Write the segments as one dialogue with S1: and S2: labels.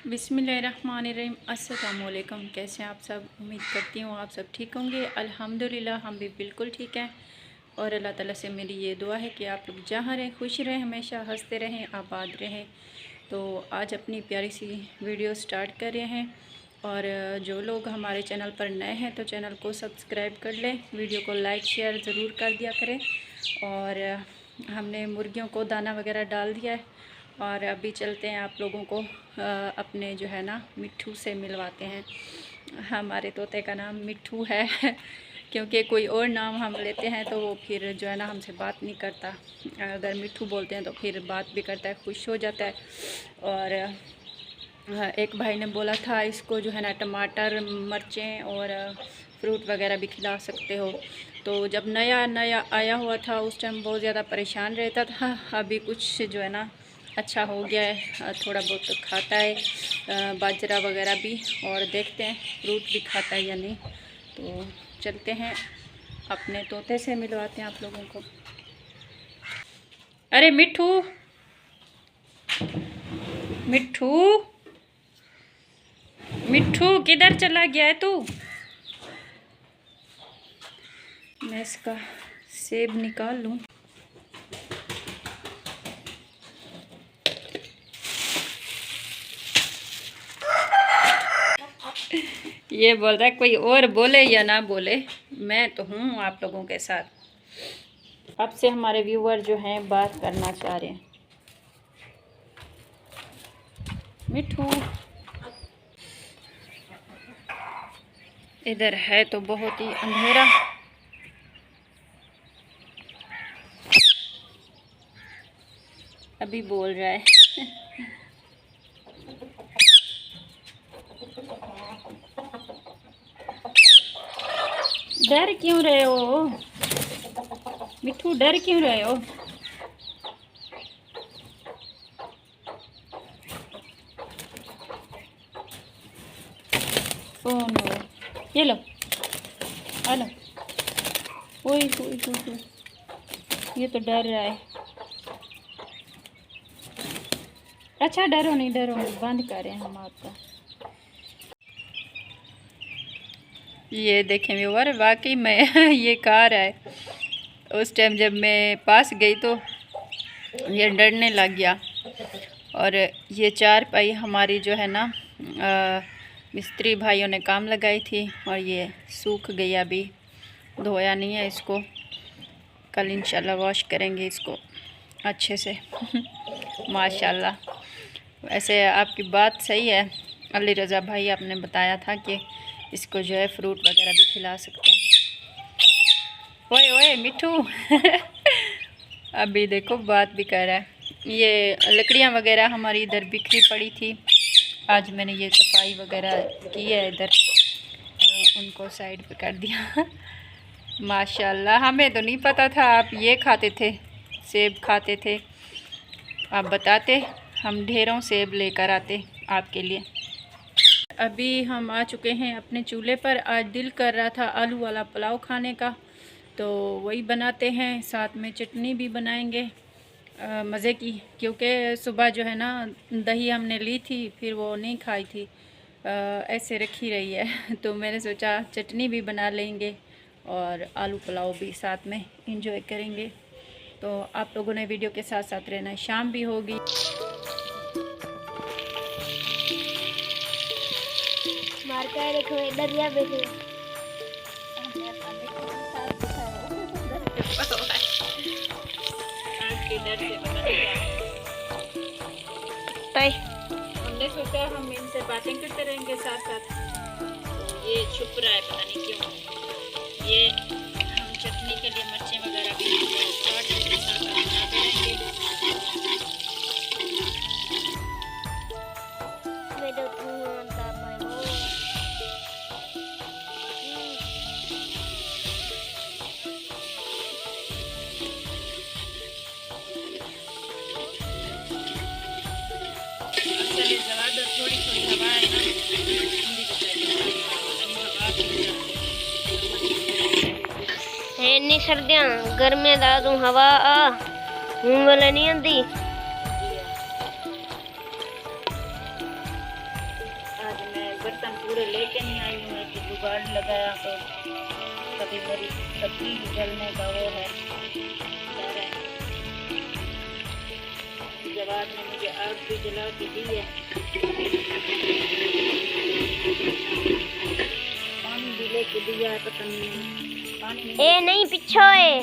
S1: बिस्मिल्लाहिर्रहमानिर्रहीम। अस्सलाम वालेकुम। कैसे हैं आप सब? उम्मीद करती हूँ आप सब ठीक होंगे। अल्हम्दुलिल्लाह हम भी बिल्कुल ठीक हैं। और अल्लाह ताला से मेरी ये दुआ है कि आप लोग जहाँ रहें खुश रहें, हमेशा हंसते रहें, आबाद रहें। तो आज अपनी प्यारी सी वीडियो स्टार्ट कर रहे हैं। और जो लोग हमारे चैनल पर नए हैं तो चैनल को सब्सक्राइब कर लें, वीडियो को लाइक शेयर ज़रूर कर दिया करें। और हमने मुर्गियों को दाना वगैरह डाल दिया है और अभी चलते हैं आप लोगों को अपने जो है ना मिट्ठू से मिलवाते हैं। हमारे तोते का नाम मिट्ठू है क्योंकि कोई और नाम हम लेते हैं तो वो फिर जो है ना हमसे बात नहीं करता। अगर मिट्ठू बोलते हैं तो फिर बात भी करता है, खुश हो जाता है। और एक भाई ने बोला था इसको जो है ना टमाटर, मिर्चें और फ्रूट वगैरह भी खिला सकते हो। तो जब नया नया आया हुआ था उस टाइम बहुत ज़्यादा परेशान रहता था। अभी कुछ जो है ना अच्छा हो गया है, थोड़ा बहुत तो खाता है बाजरा वगैरह भी। और देखते हैं फ्रूट भी खाता है या नहीं। तो चलते हैं अपने तोते से मिलवाते हैं आप लोगों को। अरे मिट्ठू, मिट्ठू, मिट्ठू किधर चला गया है तू? मैं इसका सेब निकाल लूँ। ये बोल रहा है कोई और बोले या ना बोले, मैं तो हूँ आप लोगों के साथ। अब से हमारे व्यूअर जो हैं बात करना चाह रहे हैं। मिठू इधर है तो बहुत ही अंधेरा। अभी बोल रहा है डर क्यों रहे हो मिठू, डर क्यों रहे हो? फोन हो, ये लो, आ लो। ओए ओए ओए, ये तो डर रहा है। अच्छा डरो नहीं, डरो नहीं, बंद करें हम आपका। ये देखें व्यूअर, वाकई में ये कार है। उस टाइम जब मैं पास गई तो ये डरने लग गया। और ये चारपाई हमारी जो है ना मिस्त्री भाइयों ने काम लगाई थी और ये सूख गई, अभी धोया नहीं है इसको। कल इंशाल्लाह वॉश करेंगे इसको अच्छे से माशाल्लाह। वैसे आपकी बात सही है अली रज़ा भाई, आपने बताया था कि इसको जो है फ्रूट वगैरह भी खिला सकते हैं। ओए ओए मिठू अभी देखो बात भी कर रहा है। ये लकड़ियाँ वगैरह हमारी इधर बिखरी पड़ी थी, आज मैंने ये सफाई वगैरह की है इधर, उनको साइड पे कर दिया माशाल्लाह। हमें तो नहीं पता था आप ये खाते थे, सेब खाते थे। आप बताते, हम ढेरों सेब लेकर आते आपके लिए। अभी हम आ चुके हैं अपने चूल्हे पर। आज दिल कर रहा था आलू वाला पुलाव खाने का, तो वही बनाते हैं, साथ में चटनी भी बनाएंगे मज़े की। क्योंकि सुबह जो है ना दही हमने ली थी, फिर वो नहीं खाई थी, ऐसे रखी रही है तो मैंने सोचा चटनी भी बना लेंगे और आलू पुलाव भी साथ में एंजॉय करेंगे। तो आप लोगों ने वीडियो के साथ साथ रहना है। शाम भी होगी।
S2: देखो दरिया बैठे
S1: हमने सोचा हम इनसे बातें करते रहेंगे साथ साथ। ये छुप रहा है पता नहीं क्यों। ये हम चटनी के लिए मिर्चें वगैरह भी काट के साथ बनाते रहेंगे। थोड़ी थोड़ी हवा है ना,
S2: इन्नी सर्दियां गर्मियां दा तू हवा आ हूं वाले नहीं आंदी।
S1: पूरे लेके नहीं आई हूँ, कि जुगाड़ लगाया तो कभी मेरी सब्जी जलने का वो है डर है। जवाब ने मुझे आग भी जला के दी है, पानी भी लेके दिया है, पता नहीं पानी
S2: ए नहीं पीछे है।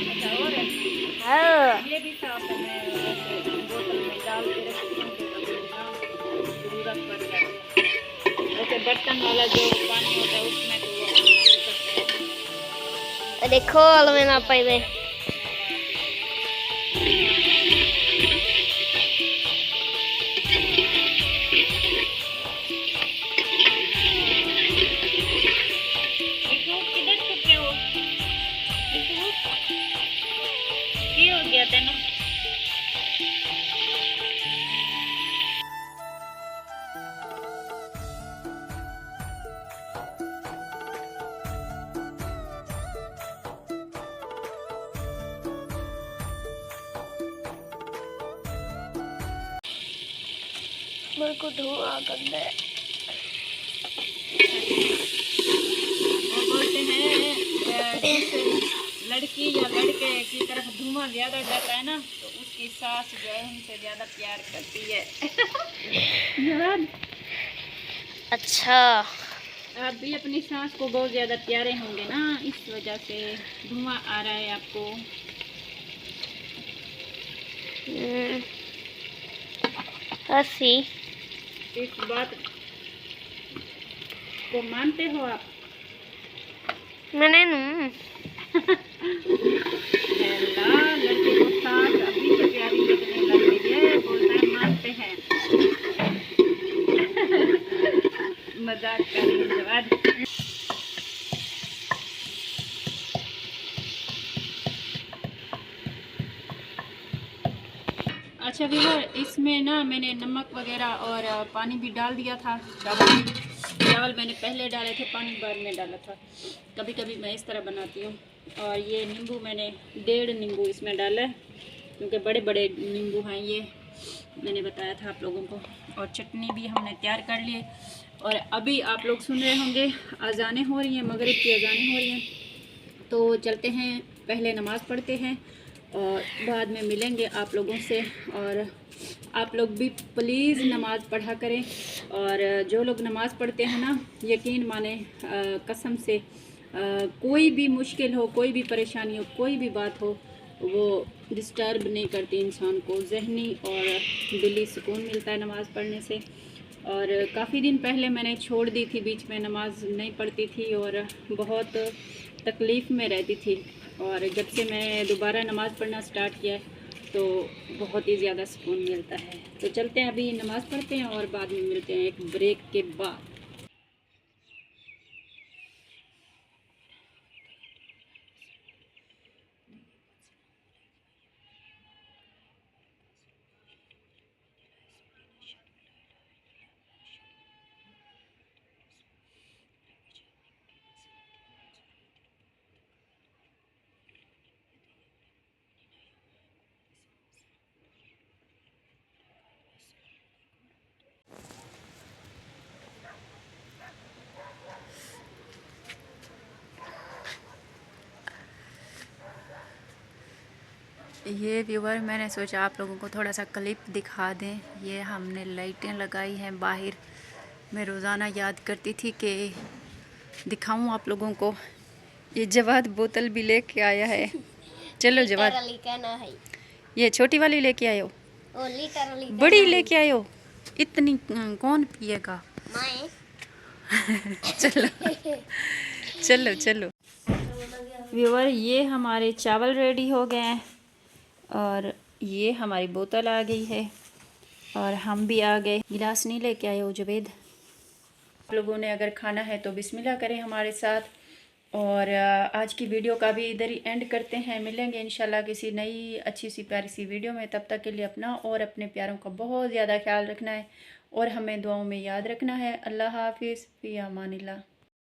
S1: अच्छा और है?
S2: हाँ
S1: ये भी साफ है, मैं वैसे बोतल में डाल के रखती हूँ कि कभी ज़रूरत पड़ जाती है। वैसे बर्तन वाला जो पानी होता है उसमें तो वो हो सकता है।
S2: देखो अलमें ना पाए
S1: किधर छुपे हो? क्या हो गया तेनू?
S2: मेरे को धुआं करना है।
S1: वो बोलते हैं जिस लड़की या लड़के की तरफ धुआं ज़्यादा जाता है ना तो उसकी सास जो है उनसे ज़्यादा प्यार करती है।
S2: अच्छा
S1: आप भी अपनी सास को बहुत ज़्यादा प्यारे होंगे ना, इस वजह से धुआं आ रहा है आपको।
S2: हंसी
S1: इस बात को मानते हो आप?
S2: मैंने
S1: लड़के को सास अभी से प्यारी लगने लग गई है, बोलता है मानते हैं। मजाक कर रही है जवाब। अच्छा व्यूअर, इसमें ना मैंने नमक वगैरह और पानी भी डाल दिया था। चावल मैंने पहले डाले थे, पानी बाद में डाला था। कभी कभी मैं इस तरह बनाती हूँ। और ये नींबू मैंने 1.5 नींबू इसमें डाला है, क्योंकि बड़े बड़े नींबू हैं ये, मैंने बताया था आप लोगों को। और चटनी भी हमने तैयार कर ली है। और अभी आप लोग सुन रहे होंगे अजानें हो रही हैं, मगरिब की अजानें हो रही हैं। तो चलते हैं, पहले नमाज़ पढ़ते हैं और बाद में मिलेंगे आप लोगों से। और आप लोग भी प्लीज़ नमाज़ पढ़ा करें। और जो लोग नमाज़ पढ़ते हैं ना, यकीन माने कसम से कोई भी मुश्किल हो, कोई भी परेशानी हो, कोई भी बात हो, वो डिस्टर्ब नहीं करती इंसान को। ज़हनी और दिली सुकून मिलता है नमाज़ पढ़ने से। और काफ़ी दिन पहले मैंने छोड़ दी थी, बीच में नमाज़ नहीं पढ़ती थी और बहुत तकलीफ़ में रहती थी। और जब से मैं दोबारा नमाज़ पढ़ना स्टार्ट किया है तो बहुत ही ज़्यादा सुकून मिलता है। तो चलते हैं, अभी नमाज़ पढ़ते हैं और बाद में मिलते हैं एक ब्रेक के बाद। ये व्यूवर, मैंने सोचा आप लोगों को थोड़ा सा क्लिप दिखा दें। ये हमने लाइटें लगाई हैं बाहर। मैं रोज़ाना याद करती थी कि दिखाऊं आप लोगों को। ये जवाद बोतल भी लेके आया है। चलो जवाद, ये छोटी वाली लेके आए हो, बड़ी लेके आए हो, इतनी कौन पिएगा? चलो चलो चलो व्यूवर, ये हमारे चावल रेडी हो गए हैं और ये हमारी बोतल आ गई है और हम भी आ गए। गिलास नहीं लेके आए हो जुबेद? आप लोगों ने अगर खाना है तो बिस्मिल्लाह करें हमारे साथ। और आज की वीडियो का भी इधर ही एंड करते हैं। मिलेंगे इंशाल्लाह किसी नई अच्छी सी प्यारी सी वीडियो में। तब तक के लिए अपना और अपने प्यारों का बहुत ज़्यादा ख्याल रखना है और हमें दुआओं में याद रखना है। अल्लाह हाफिज़, फ़ी अमानिल्लाह।